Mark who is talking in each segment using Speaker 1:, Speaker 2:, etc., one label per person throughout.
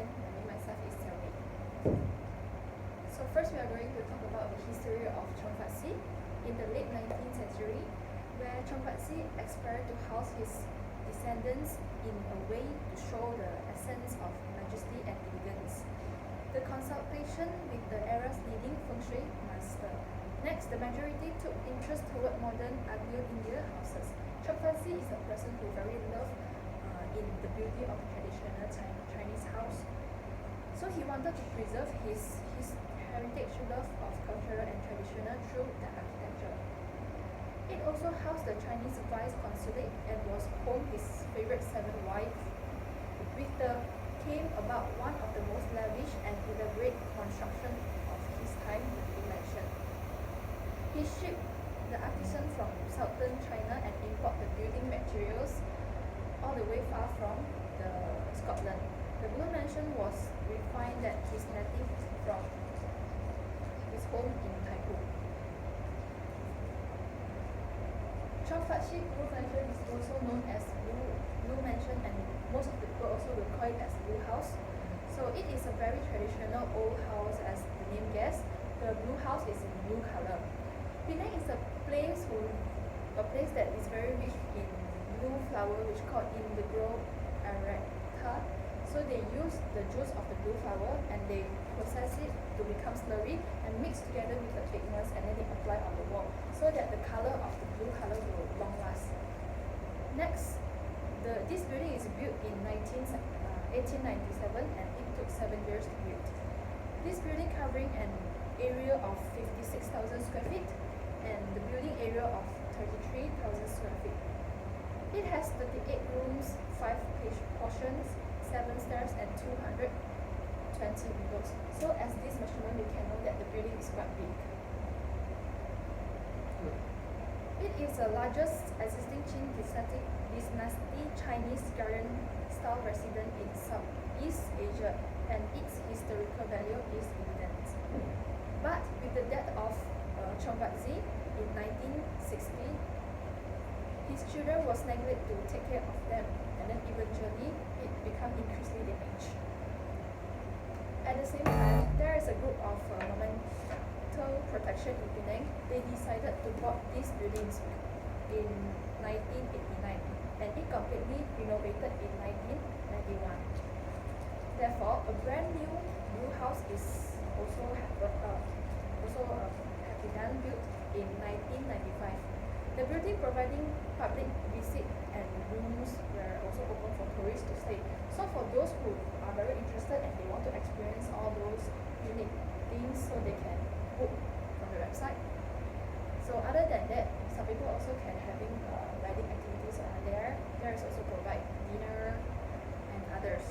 Speaker 1: again. Myself is Cheong. So first we are going to talk about the history of Cheong Fatt. In the late 19th century, where Cheong Fatt aspired to house his descendants in a way to show the essence of majesty and elegance. The consultation with the era's leading feng shui master. Next, the majority took interest toward modern Anglo-Indian houses. Cheong Fatt is a person who very loved in the beauty of traditional Chinese house. So he wanted to preserve his heritage love of culture and traditional through the architecture. It also housed the Chinese vice consulate and was home his favorite 7 wives. With the came about one of the most lavish and elaborate construction of his time, the mansion. He shipped the artisan from southern China and import the building materials all the way far from Scotland. The Blue Mansion was refined that his native from his home in Taipei. Cheong Fatt Blue Mansion is also known as Blue Mansion, and most of the people also will call it as Blue House. So it is a very traditional old house, as the name guesses. The Blue House is in blue color. Penang is a place that is very rich in blue flower, which called indigo arecta. So they use the juice of the blue flower and they process it to become slurry and mix together with the thickness, and then they apply on the wall so that the color of the blue color will long last. Next, this building is built in 1897 and it took 7 years to build. This building covering an area of 56,000 square feet and the building area of 33,000 square feet. It has 38 rooms, 5 portions, 7 stairs and 220 windows. So as this measurement, we can know that the building is quite big. It is the largest existing Qing dynasty Chinese garden-style residence in Southeast Asia, and its historical value is evident. But with the death of Cheong Fatt in 1960, his children was neglected to take care of them, and then eventually it became increasingly damaged. At the same time, there is a group of environmental protection in Penang. They decided to bought these buildings in 1989, and it completely renovated in 1991. Therefore, a brand new blue house is also have been built in 1995. The building providing public visit and rooms were also open for tourists to stay. So for those who are very interested and they want to experience all those unique things, so they can book from the website. So other than that, some people also can having wedding activities around there. There is also provide dinner and others.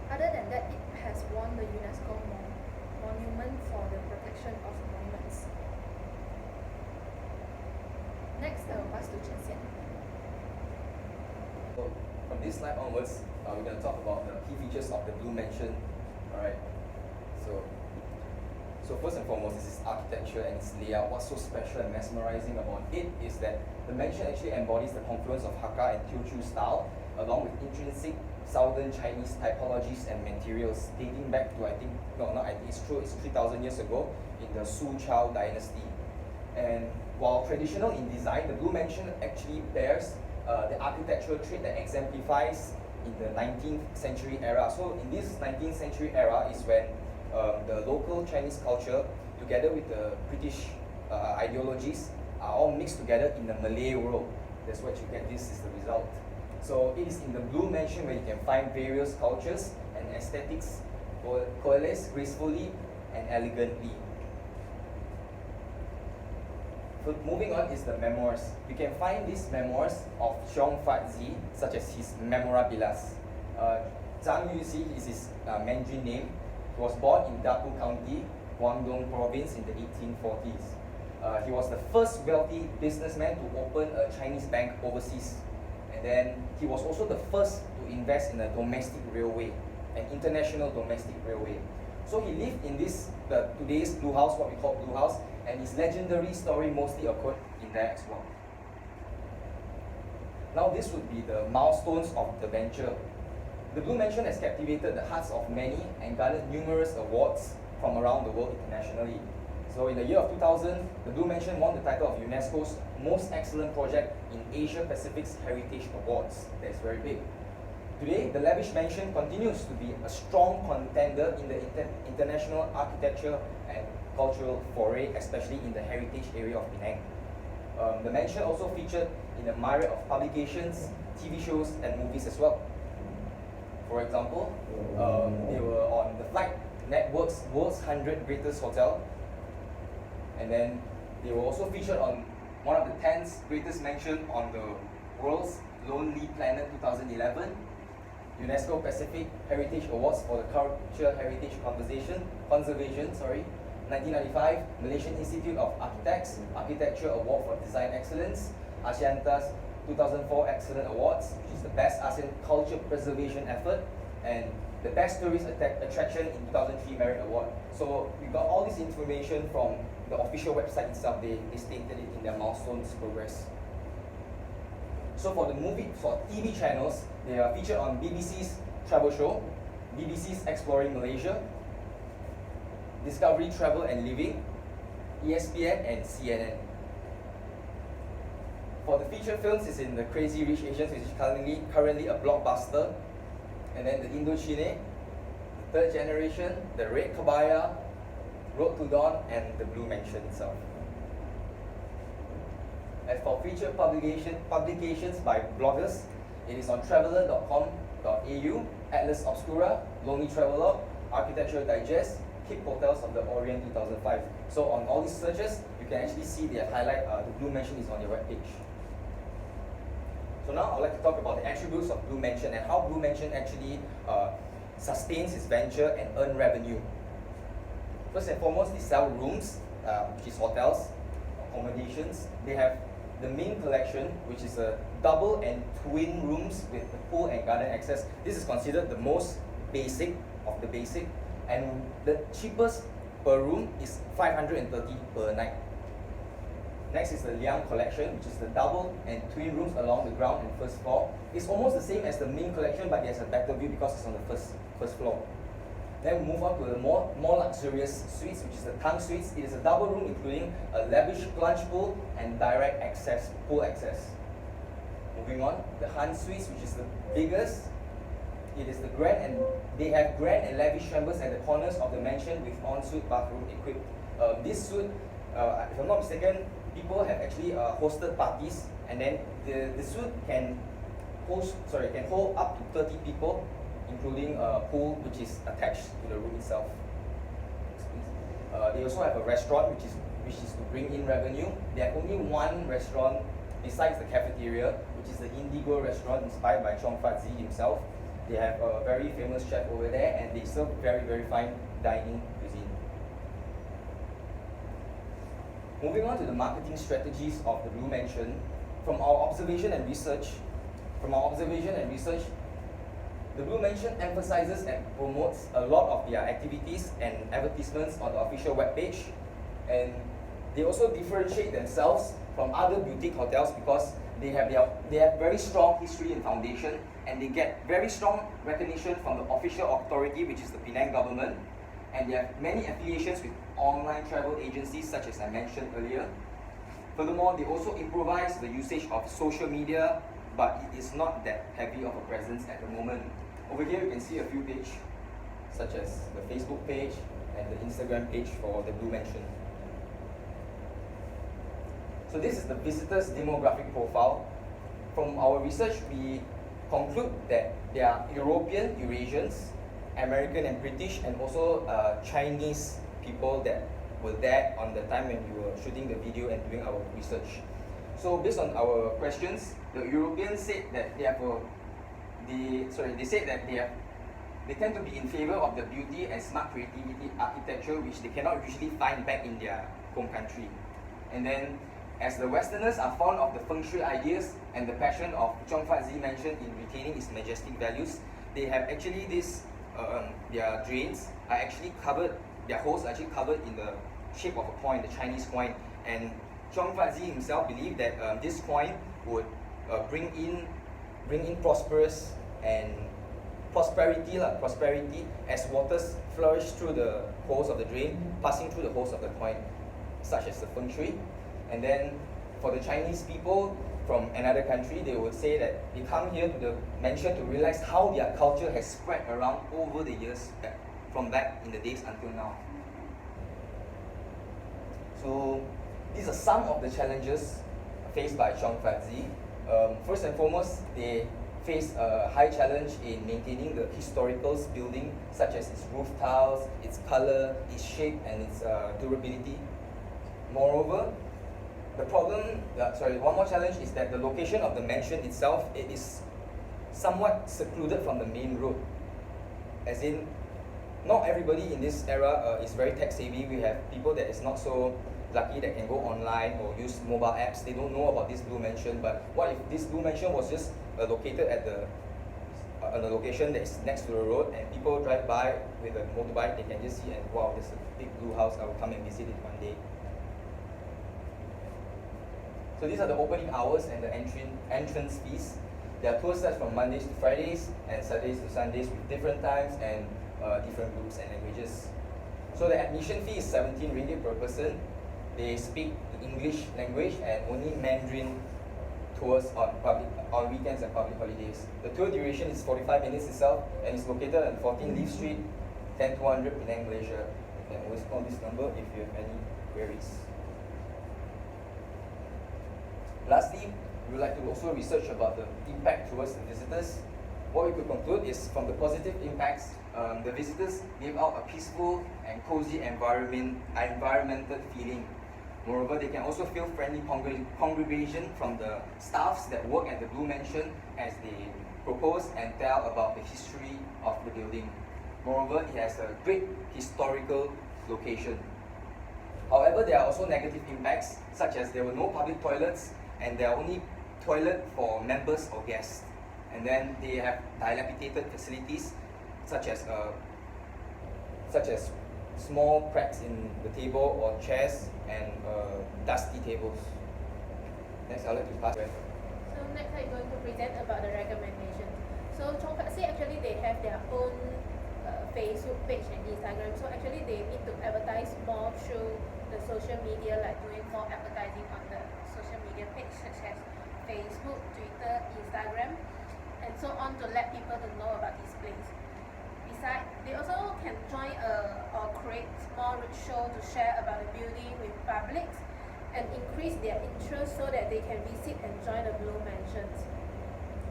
Speaker 1: Other than that, it has won the UNESCO Monument for the Protection of Monuments. Next, I will pass to Chen Xian.
Speaker 2: So from this slide onwards, we're going to talk about the key features of the Blue Mansion. Alright. So first and foremost, this is architecture and its layout. What's so special and mesmerizing about it is that the mansion actually embodies the confluence of Hakka and Teochew style, along with intrinsic Southern Chinese typologies and materials dating back to, it's 3,000 years ago in the Suzhou dynasty. And while traditional in design, the Blue Mansion actually bears the architectural trait that exemplifies in the 19th century era. So in this 19th century era is when the local Chinese culture, together with the British ideologies, are all mixed together in the Malay world. That's what you get. This is the result. So it is in the Blue Mansion where you can find various cultures and aesthetics coalesce gracefully and elegantly. So moving on is the memoirs. You can find these memoirs of Cheong Fatt, such as his memorabilias. Zhang Yuxi is his Mandarin name. He was born in Datu County, Guangdong Province in the 1840s. He was the first wealthy businessman to open a Chinese bank overseas. And then he was also the first to invest in a domestic railway, an international domestic railway. So he lived in today's Blue House, what we call Blue House, and his legendary story mostly occurred in there as well. Now this would be the milestones of the venture. The Blue Mansion has captivated the hearts of many and garnered numerous awards from around the world internationally. So in the year of 2000, the Blue Mansion won the title of UNESCO's Most Excellent Project in Asia Pacific's Heritage Awards. That's very big. Today, the lavish mansion continues to be a strong contender in the international architecture and cultural foray, especially in the heritage area of Penang. The mansion also featured in a myriad of publications, TV shows, and movies as well. For example, they were on the Flight Network's World's 100 Greatest Hotel, and then they were also featured on one of the 10 greatest mansions on the world's Lonely Planet 2011, UNESCO Pacific Heritage Awards for the Culture Heritage Conservation, 1995, Malaysian Institute of Architects Architecture Award for Design Excellence, Asianta's 2004 Excellent Awards, which is the Best ASEAN Culture Preservation Effort, and the Best Tourist Attraction in 2003 Merit Award. So we got all this information from the official website itself. They stated it in their milestones progress. So for TV channels, they are featured on BBC's Travel Show, BBC's Exploring Malaysia, Discovery Travel and Living, ESPN, and CNN. For the feature films, it's in the Crazy Rich Asians, which is currently a blockbuster, and then the Indochine, the Third Generation, the Red Kabaya, Road to Dawn, and the Blue Mansion itself. As for feature publications by bloggers, it is on traveller.com.au, Atlas Obscura, Lonely Traveller, Architectural Digest, Keep Hotels of the Orient 2005. So on all these searches, you can actually see the highlight, the Blue Mansion is on your webpage. So now I'd like to talk about the attributes of Blue Mansion and how Blue Mansion actually sustains its venture and earn revenue. First and foremost, they sell rooms, which is hotels, accommodations. They have the main collection, which is a double and twin rooms with the pool and garden access. This is considered the most basic of the basic, and the cheapest per room is 530 per night. Next is the Liang collection, which is the double and twin rooms along the ground and first floor. It's almost the same as the main collection, but there's a better view because it's on the first floor. Then we move on to the more luxurious suites, which is the Tang Suites. It is a double room including a lavish plunge pool and direct access, pool access. Moving on, the Han Suites, which is the biggest. It is the they have grand and lavish chambers at the corners of the mansion with ensuite bathroom equipped. This suite, if I'm not mistaken, people have actually hosted parties, and then the suite can hold up to 30 people, including a pool which is attached to the room itself. They also have a restaurant which is to bring in revenue. They have only one restaurant besides the cafeteria, which is the Indigo restaurant inspired by Fatt himself. They have a very famous chef over there, and they serve very, very fine dining cuisine. Moving on to the marketing strategies of the Blue Mansion, from our observation and research, the Blue Mansion emphasizes and promotes a lot of their activities and advertisements on the official webpage, and they also differentiate themselves from other boutique hotels because they have very strong history and foundation, and they get very strong recognition from the official authority, which is the Penang government, and they have many affiliations with online travel agencies such as I mentioned earlier. Furthermore, they also improvise the usage of social media, but it is not that heavy of a presence at the moment. Over here you can see a few pages, such as the Facebook page and the Instagram page for the Blue Mansion. So this is the visitors' demographic profile. From our research, we conclude that there are European, Eurasians, American and British, and also Chinese people that were there on the time when we were shooting the video and doing our research. So based on our questions, the Europeans said that they tend to be in favor of the beauty and smart creativity architecture, which they cannot usually find back in their home country. And then, as the Westerners are fond of the feng shui ideas and the passion of Cheong Mansion in retaining its majestic values, they have actually their drains are actually covered, their holes are actually covered in the shape of a coin, the Chinese coin. And Cheong himself believed that this coin would bring in prosperous and prosperity as waters flourish through the holes of the drain, passing through the holes of the coin, such as the feng shui. And then for the Chinese people from another country, they would say that they come here to the mansion to realize how their culture has spread around over the years, from back in the days until now. So these are some of the challenges faced by Cheong Fatt. First and foremost, they face a high challenge in maintaining the historical building, such as its roof tiles, its color, its shape, and its durability. Moreover, one more challenge is that the location of the mansion itself, it is somewhat secluded from the main road. As in, not everybody in this era is very tech savvy. We have people that is not so lucky that can go online or use mobile apps. They don't know about this blue mansion. But what if this blue mansion was just located at the location that is next to the road, and people drive by with a motorbike, they can just see and wow, there's a big blue house. I will come and visit it one day. So these are the opening hours and the entrance fees. There are tour starts from Mondays to Fridays and Saturdays to Sundays with different times and different groups and languages. So the admission fee is 17 ringgit per person. They speak the English language and only Mandarin tours on weekends and public holidays. The tour duration is 45 minutes itself and is located at 14 Leaf Street, 10200 Penang, Malaysia. You can always call this number if you have any queries. Lastly, we would like to also research about the impact towards the visitors. What we could conclude is from the positive impacts, the visitors gave out a peaceful and cozy environmental feeling. Moreover, they can also feel friendly congregation from the staffs that work at the Blue Mansion as they propose and tell about the history of the building. Moreover, it has a great historical location. However, there are also negative impacts, such as there were no public toilets and there are only toilet for members or guests. And then they have dilapidated facilities, such as small cracks in the table or chairs and dusty tables. Next, I'd like to pass.
Speaker 3: So next I'm going to present about the recommendation. So Cheong Fatt actually they have their own Facebook page and Instagram. So actually they need to advertise more through the social media, like doing more advertising on the social media page such as Facebook, Twitter, Instagram, and so on to let people to know about this place. Besides, they also can join or create small roadshow to share about the building with public and increase their interest so that they can visit and join the Blue Mansion's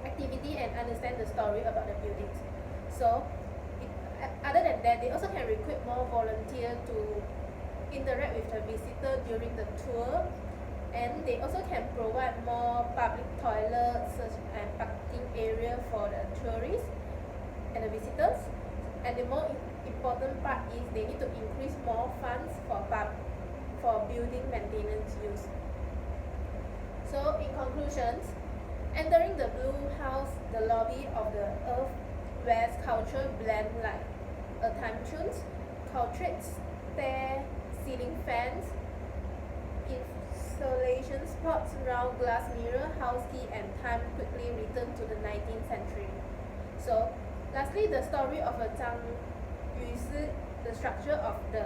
Speaker 3: activity and understand the story about the buildings. So, other than that, they also can recruit more volunteers to interact with the visitor during the tour, and they also can provide more public toilets and parking area for the tourists and the visitors. And the more important part is they need to increase more funds for building maintenance use. So in conclusions, entering the Blue House, the lobby of the Earth West culture blend like a time tunes, cultured stair, ceiling fans, installation spots, round glass mirror, house key, and time quickly return to the 19th century. So lastly, the story of the Zhang Yusi, the structure of the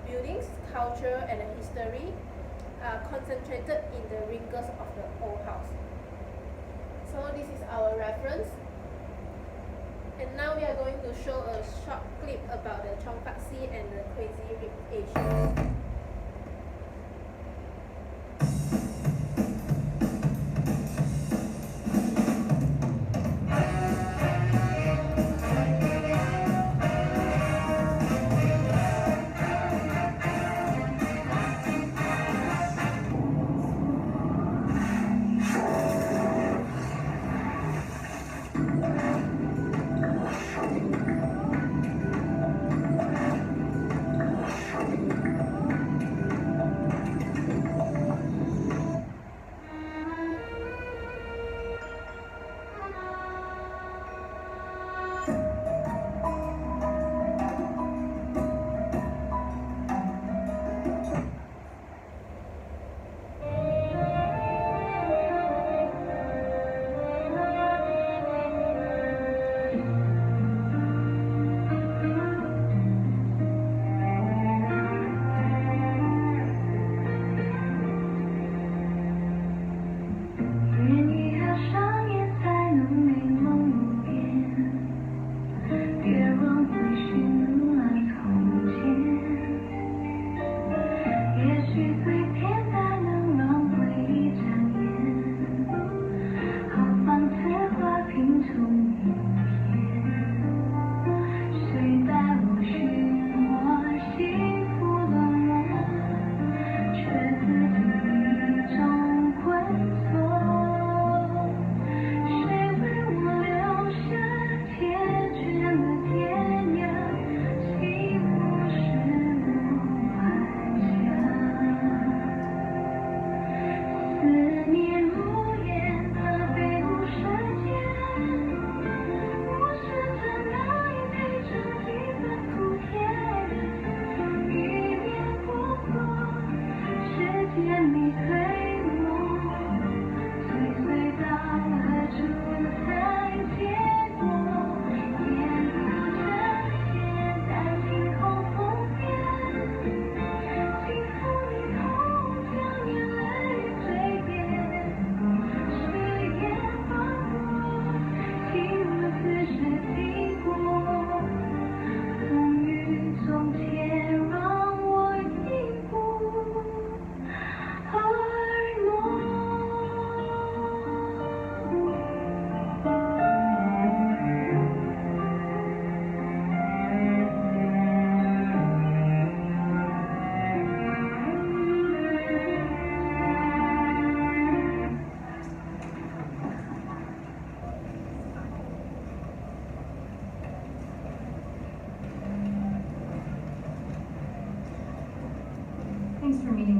Speaker 3: buildings, culture, and the history are concentrated in the wrinkles of the old house. So this is our reference. And now we are going to show a short clip about the Cheong Fatt and the Crazy Rich Asians.
Speaker 4: for meeting